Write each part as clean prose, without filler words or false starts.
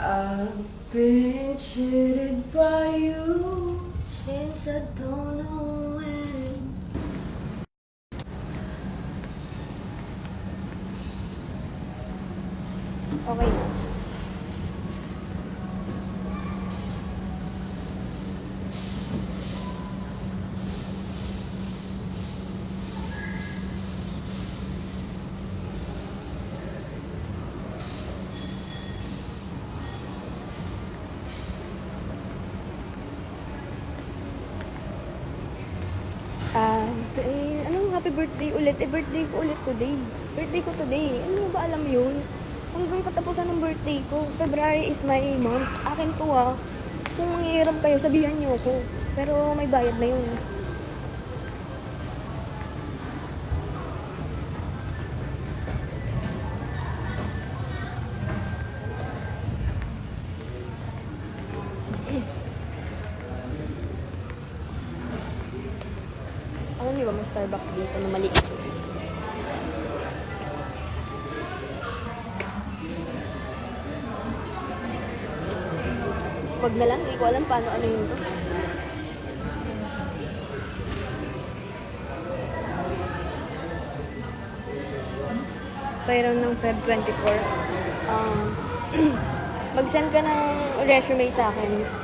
I've been cheated by you since I don't know when. Okay na. Anong happy birthday ulit? Birthday ko ulit today. Birthday ko today. Ano ba alam yun? Hanggang katapusan ng birthday ko. February is my month. Akin to Kung manghihirap kayo, sabihan niyo ako. Pero may bayad na yun. Alam niyo ba may Starbucks dito na maliit? Wag na lang, hindi ko alam paano ano yun to. Pero ng Feb 24, mag-send ka ng resume sa akin.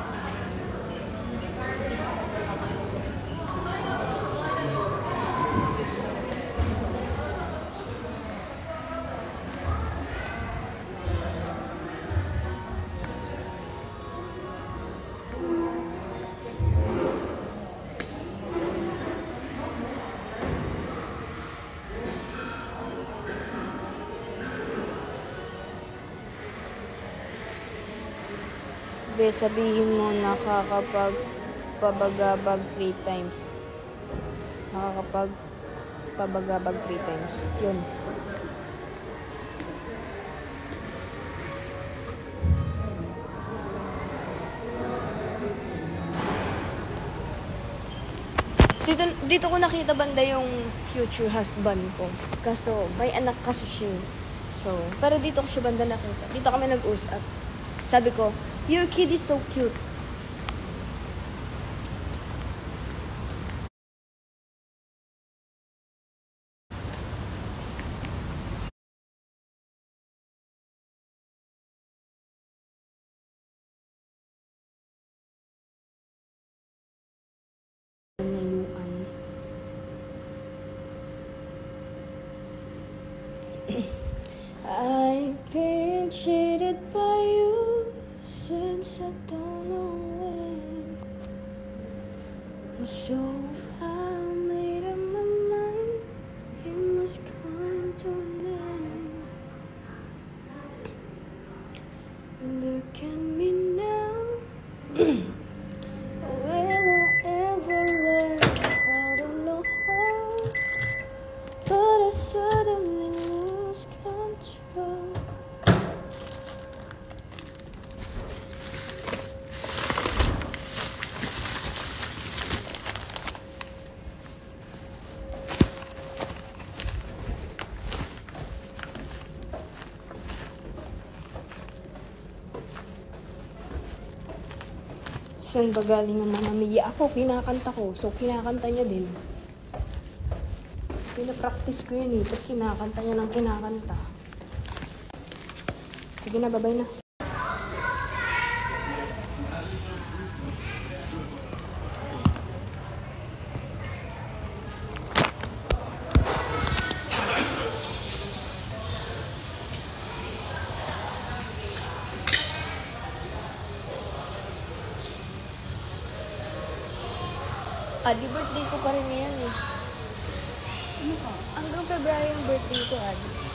Sabihin mo nakakapagpabagabag 3 times. Nakakapagpabagabag 3 times. Yun. Dito ko nakita banda yung future husband ko. Kaso, may anak kasi siya. So, pero dito ko siya banda nakita. Dito kami nag-usap. Sabi ko, your kid is so cute. I've been cheated by you since I don't know when. So I made up my mind, it must come to an end. Look at me now. Will I ever learn? I don't know how, but I suddenly lose control. Saan ba galing ang Mamma Mia? Ako, kinakanta ko. So, kinakanta niya din. Pinapractice ko yun tapos kinakanta niya ng kinakanta. Sige na, babay na. Adi, birthday ko pa rin yan Ano ka? Hanggang February yung birthday ko, Adi.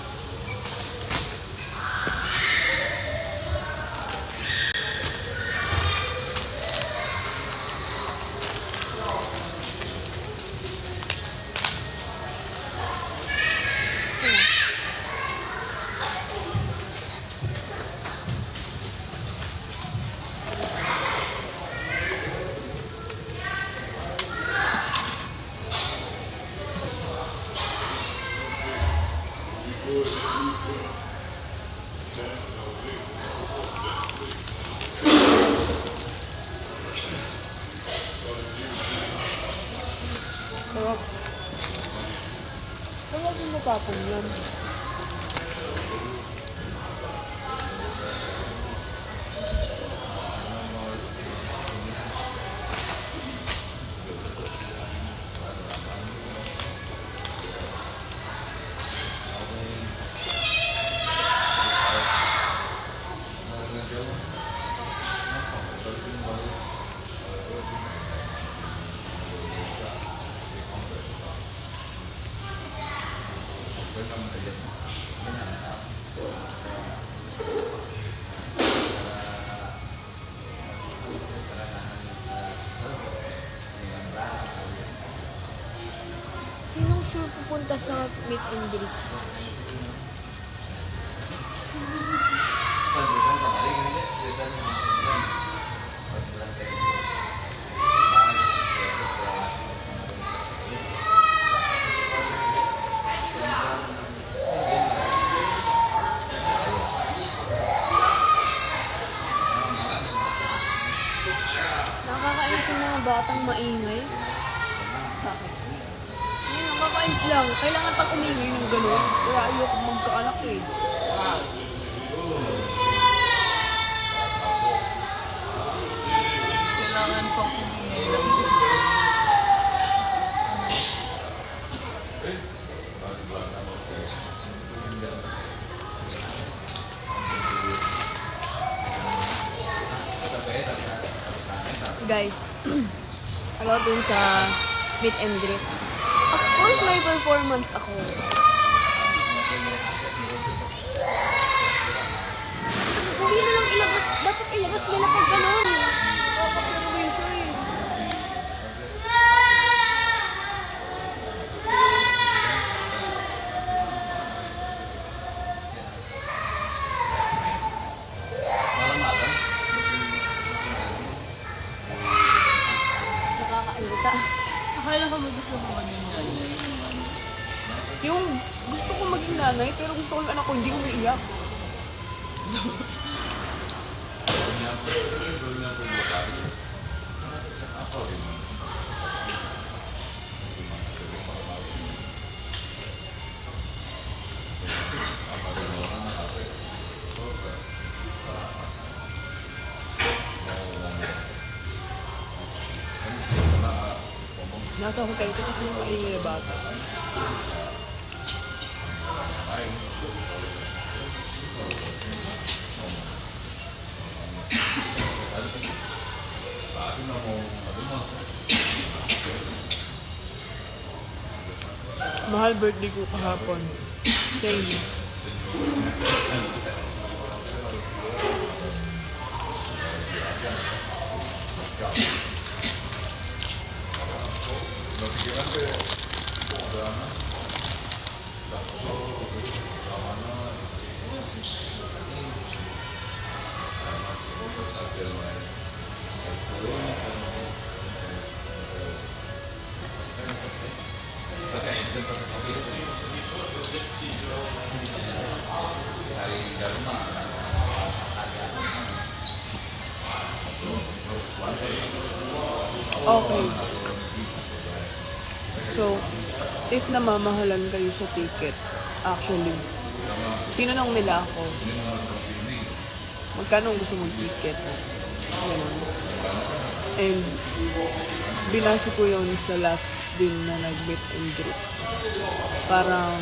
sarap. Wala din matapong yan. Sinong sure pupunta sa meet and greet? Nakakainis yung mga batang maingay. Bakit? Nakakainis lang. Kailangan pag umingay yung gano'n. Kaya ayoko magkaanak eh. Kailangan pang umingay lang. Guys, hello dun sa meet and greet. Of course, may performance ako. Hindi na lang ilabas. Dapat ilabas nila pag gano'n. Nakaka-permission eh. Nakakairita. Akala ko gusto mo maging nanay. Yung gusto ko maging nanay, pero gusto ko yung anak ko hindi umiiyak. Nasa hotel ko kasi yung maingay na bata. Mahal birthday ko kahapon. Same. Okay. So, if namamahalan kayo sa ticket, actually, tinanong nila ako, magkano gusto mong ticket? Ganun. And, binasi ko yun sa last din na nag-meet and greet. Parang,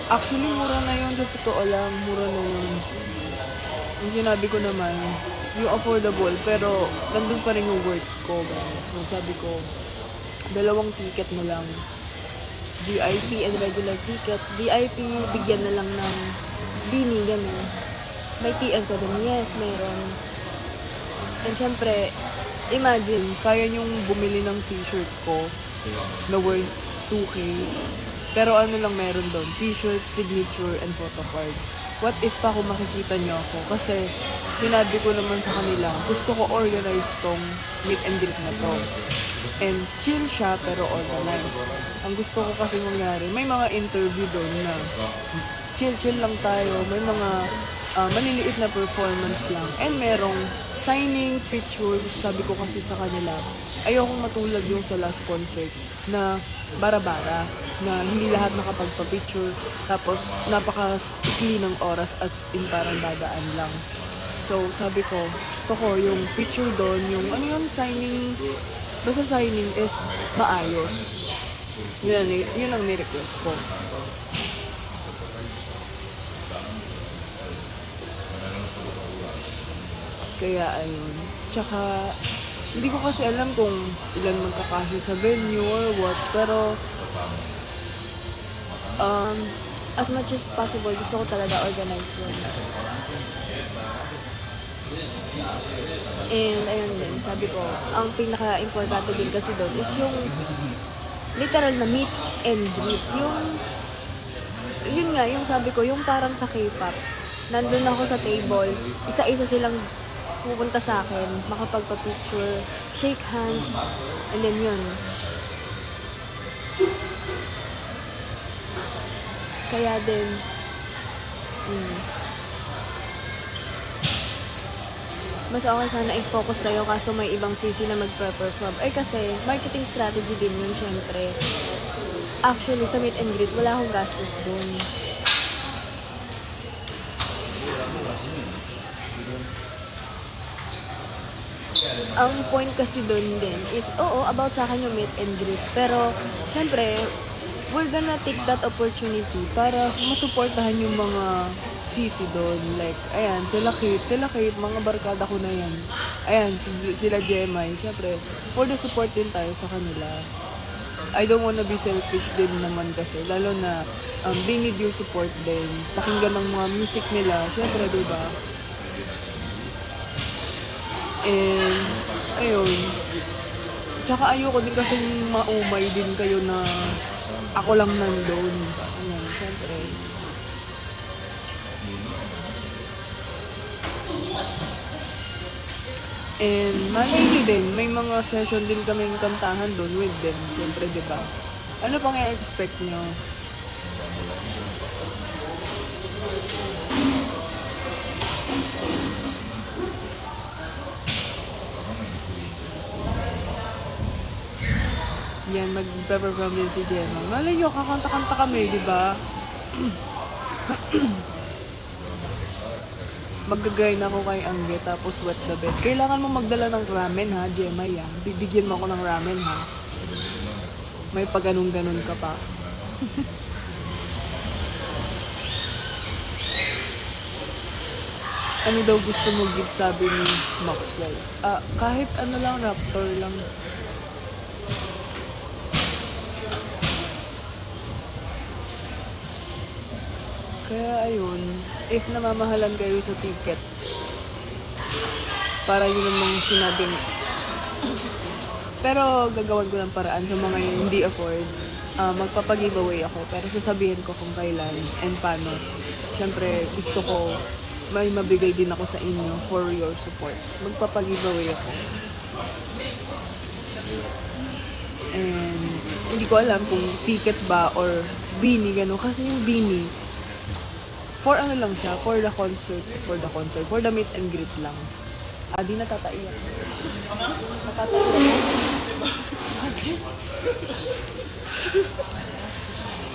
actually, mura na yun. Sa totoo lang, mura na yun. Yung sinabi ko naman, yung affordable, pero nandun pa rin yung worth ko. So, sabi ko, 2 ticket na lang. VIP and regular ticket. VIP, bigyan na lang ng bini, gano'n. May TN ka dun? Yes, mayroon. And syempre, imagine, kaya niyong bumili ng t-shirt ko na worth 2K. Pero ano lang meron doon? T-shirt, signature, and photo card. What if pa kung makikita niyo ako? Kasi sinabi ko naman sa kanila, gusto ko organize tong meet and greet na to. And chill siya pero organized. Ang gusto ko kasi mangyari, may mga interview doon na chill-chill lang tayo. May mga maliliit na performance lang. And merong signing, picture. Sabi ko kasi sa kanila, ayokong matulad yung sa last concert na bara-bara, na hindi lahat nakapagpa-picture, tapos napaka-ikli ng oras at in parang dadaan lang. So, sabi ko, gusto ko yung picture doon, yung ano yun, signing, basta signing is maayos. Yun ang ni-request ko. Kaya ayun. Tsaka, hindi ko kasi alam kung ilan magkakasya sa venue or what, pero As much as possible, gusto ko talaga organize yun. And ayun din, sabi ko, ang pinaka-importante din kasi doon is yung literal na meet and greet. Yun nga, yung sabi ko, yung parang sa K-pop. Nandun ako sa table, isa-isa silang pupunta sa akin, makapagpa-picture, shake hands, and then yun. Kaya din, mas okay sana i-focus sa'yo kaso may ibang sisi na magpe-perform. Ay kasi, marketing strategy din yun, syempre. Actually, sa meet and greet, wala akong gastos dun. Ang point kasi dun din is, oo, about sa akin yung meet and greet. Pero, syempre, we're gonna take that opportunity para masuportahan yung mga sisi doon. Like, ayan, sila Kate, mga barkada ko na yan. Ayan, sila Jemay. Siyempre, for the support din tayo sa kanila. I don't wanna be selfish din naman kasi. Lalo na, they need your support din. Pakinggan ng mga music nila. Siyempre, diba? And, ayun. Tsaka ayoko din kasi maumay din kayo na ako lang nandun. Ayan, siyempre. And malay din, may mga session din kaming kantahan doon with them. Siyempre, diba? Ano pang i-expect nyo? Yan, mag-perform din si Gemma. Malay nyo, kakanta-kanta kami, di ba? Mag-grind ako kay Angge, tapos wet the bed. Kailangan mo magdala ng ramen, ha, Gemma, yan. Bibigyan mo ako ng ramen, ha. May pag-ganun-ganun ka pa. Ano daw gusto mo gift, sabi ni Maxwell? Kahit ano lang, Raptor lang. Kaya ayun, if namamahalan kayo sa ticket, para yun namang sinabing, pero gagawin ko ng paraan sa mga hindi afford, magpapag-giveaway ako, pero sasabihin ko kung kailan and paano. Siyempre, gusto ko may mabigay din ako sa inyo for your support. Magpapag-giveaway ako. And hindi ko alam kung ticket ba or beanie, gano'n. Kasi yung beanie, for ano lang siya, for the meet and greet lang. Di natataiyak. Natataiyak.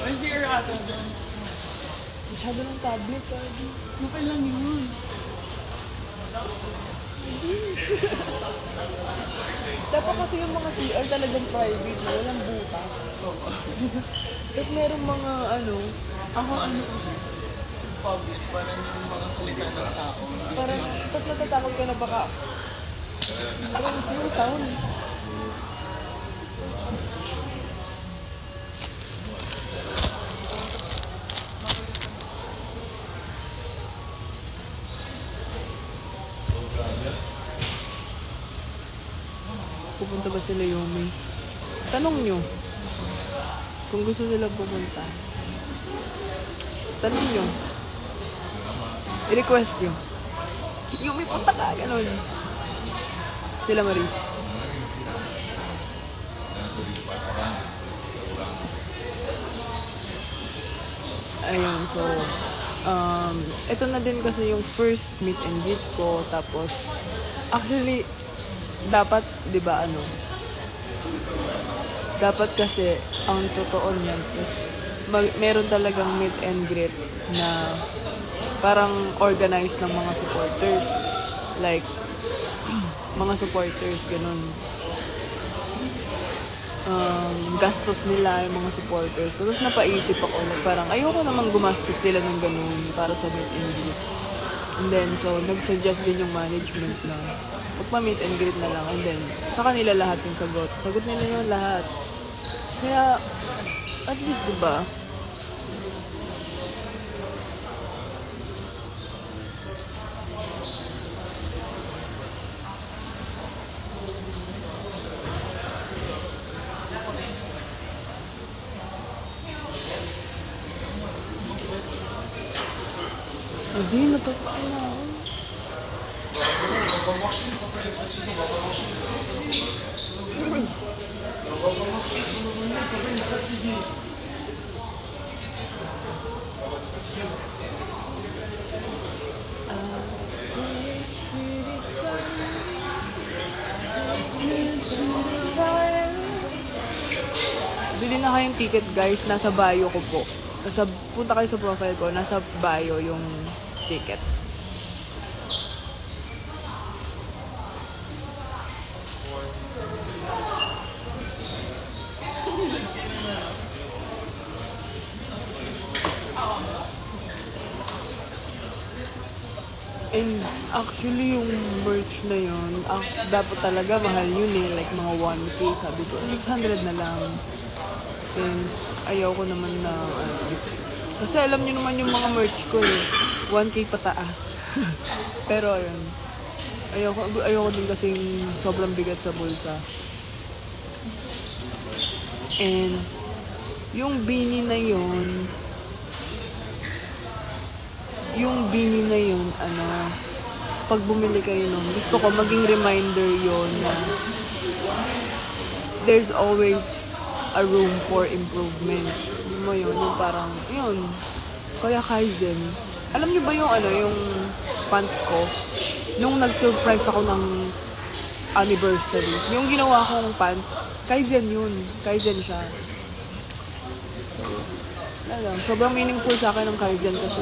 Ay, si Erata dyan. Masyado ng tablet, Adi. Okay lang yun. Dapat kasi yung mga CR talagang private, walang butas. Tapos merong mga Ako public, parang yung mga salita ng tao. parang, tapos natatakot ka na baka, parang yung sound. Pupunta ba sila Yomi? Tanong nyo. Kung gusto nila pumunta. Tanong nyo. I-request nyo. Yomi, punta ka. Ganon. Sila Maris. Ayun, so ito na din kasi yung first meet and greet ko. Tapos, actually, dapat, di ba, dapat kasi, ang totoo niyan is, meron talagang meet and greet na parang organized ng mga supporters. Like, mga supporters, ganun. Gastos nila yung mga supporters. Tapos napaisip ako na parang ayoko namang gumastos sila ng ganun para sa meet and greet. And then, so, nag-suggest din yung management na magpa-meet and greet na lang. And then, sa kanila lahat yung sagot. Sagot nila yung lahat. Kaya, at least, diba? Hindi, natapos na ako. Bili na kayong ticket, guys. Nasa bio ko po. Punta kayo sa profile ko. Nasa bio yung ticket. And actually yung merch na yun, dapat talaga mahal yun eh. Like mga 1K, sabi ko. 600 na lang. Since ayaw ko naman na kasi alam niyo naman yung mga merch ko eh. 1K pataas. Pero ayun. Ayoko din kasing sobrang bigat sa bulsa. And yung beanie na yun, pag bumili kayo nun, gusto ko maging reminder yun na there's always a room for improvement. Yun mo yun, yung parang, yun, kaya Kaizen. Alam niyo ba yung yung pants ko? Nung nag-surprise ako ng anniversary, yung ginawa kong pants, Kaizen yun. Kaizen siya. So, alam, sobrang meaningful sa akin ng Kaizen kasi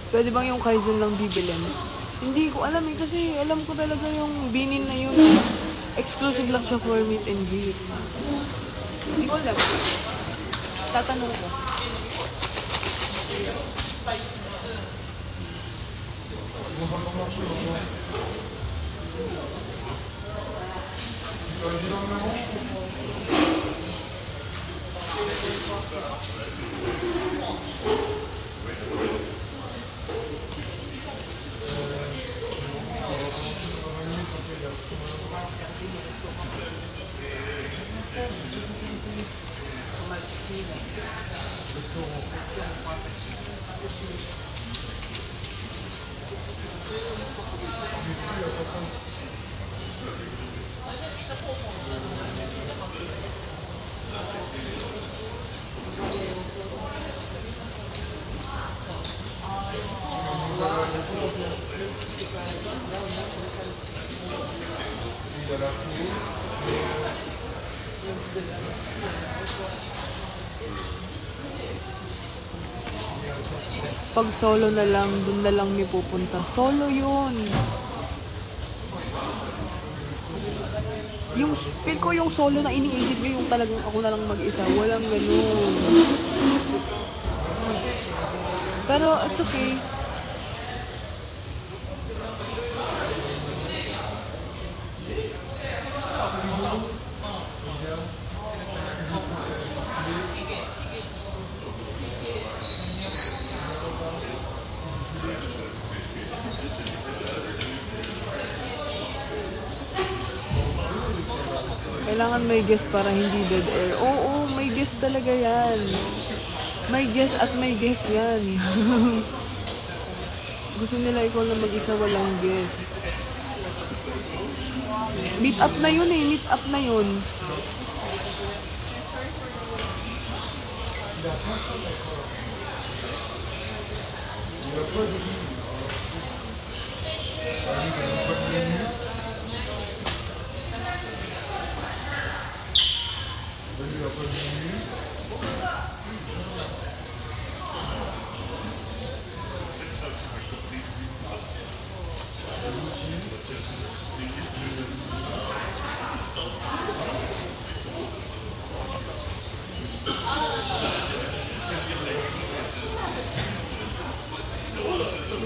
pwede bang yung Kaizen lang bibilin? Hindi ko alam eh, kasi alam ko talaga yung beanie na yun. Exclusive lang siya for meet and greet. Hindi ko alam. Tatanong ko. Pag solo na lang, dun na lang may pupunta. Solo yun. Yung feel ko yung solo na iniisip ko yung talagang ako na lang mag-isa. Walang ganun. Pero it's okay. Kailangan may guest para hindi dead air. Oo, may guest talaga yan. May guest at may guest yan. Gusto nila ikaw na mag-isa walang guest. Meet up na yun eh. Meet up na yun.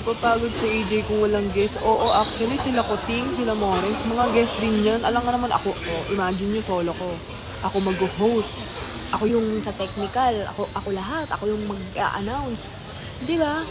Napapagod si AJ kung walang guest. Oo, actually, sila Kuting, sila Moritz, mga guest din yan. Alam nga naman ako, imagine nyo, solo ko. Ako mag-host. Ako yung sa technical, ako lahat, ako yung mag-announce. Di ba?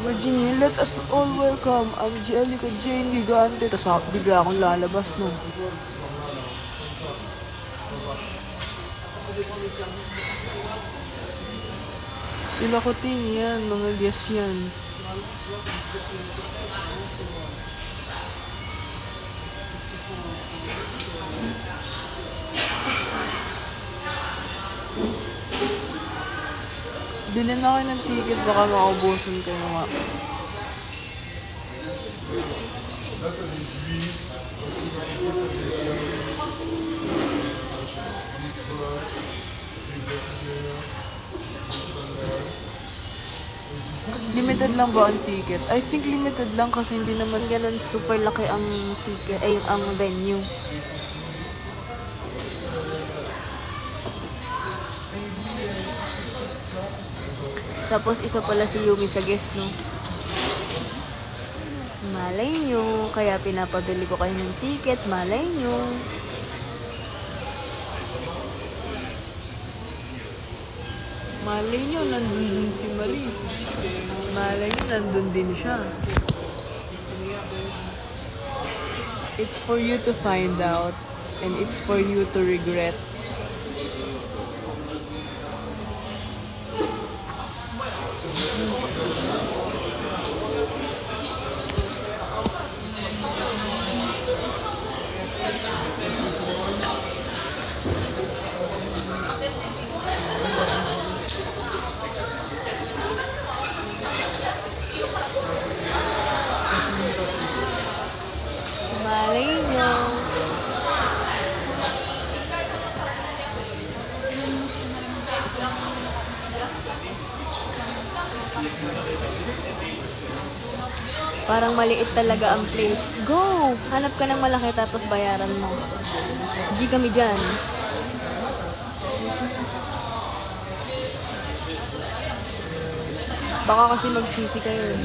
Virginia, let us all welcome Angelica Jane Gigante. Tapos bigla akong lalabas, no? Sila Kuting yan, mga guest yan. Bilhin na kayo ng ticket, baka maubusan kayo nga. Limited lang ba ang ticket? I think limited lang kasi hindi naman Ganun, super laki ang ticket, ay ang venue. Tapos isa pala si Yumi sa guest, no? Malay nyo, kaya pinapabili ko kayo ng ticket, malay nyo. malay nyo, nandun din si Maris. Malay nyo, nandun din siya. It's for you to find out and it's for you to regret. Malay nyo. Parang maliit talaga ang place. Go! Hanap ka ng malaki tapos bayaran mo. G kami dyan. Baka kasi magsisi kayo.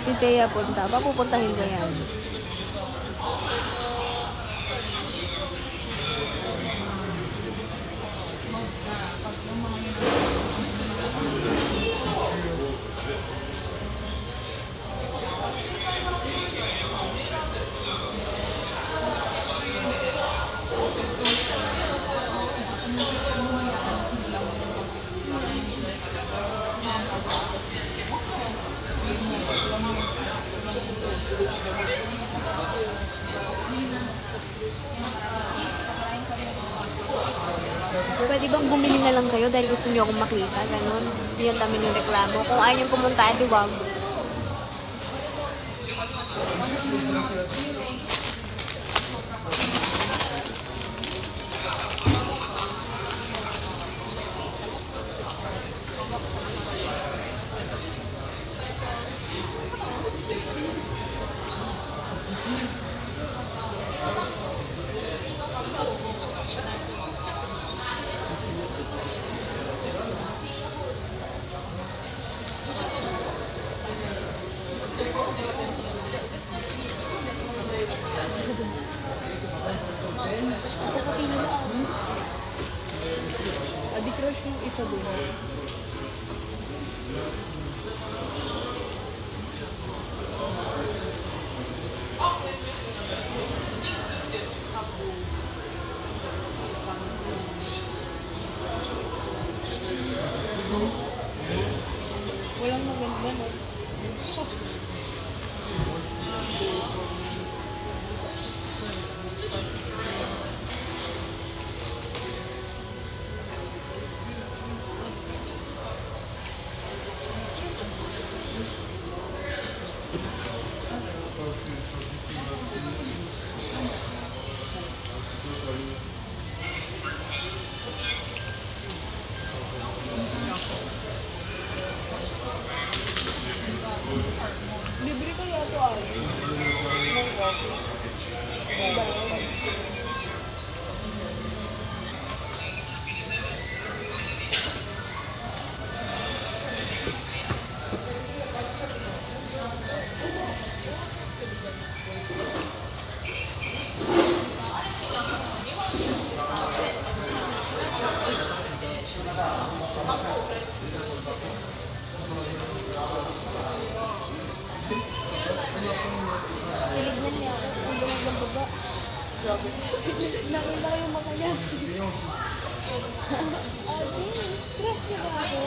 Si Thea punta. Papupuntahin ko yan. Pwede bang bumili na lang kayo dahil gusto niyo akong makita? Ganon. Yan kami ng reklamo. Kung ayaw niyong pumunta, edi wag. Yung isa doon. Walang maganda, no? Libre kaya ito ay. Ng coffee. Diba? Tinignan niya ako. Ang bunog ng baba. Nakita ko yung mata niya. Ate, crush niya ba ako?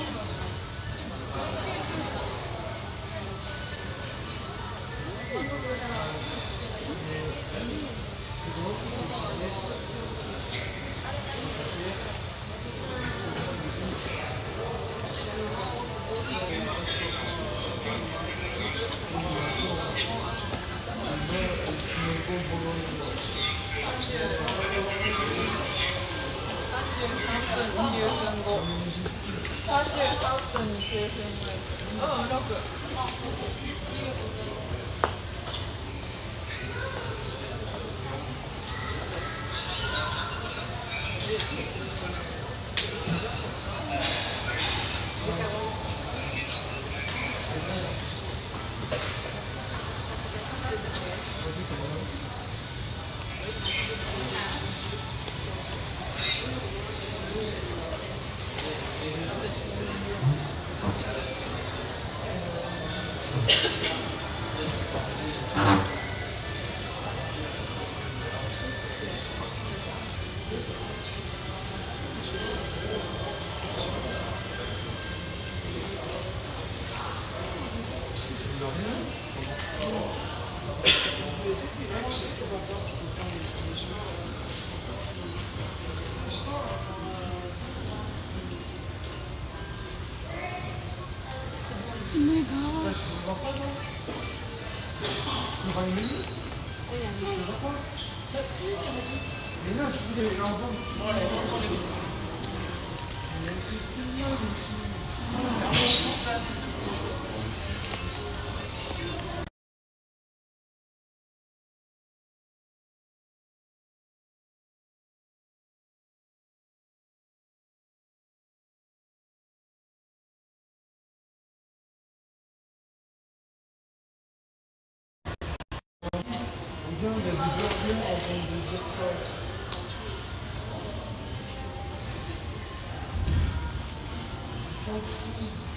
Thank you.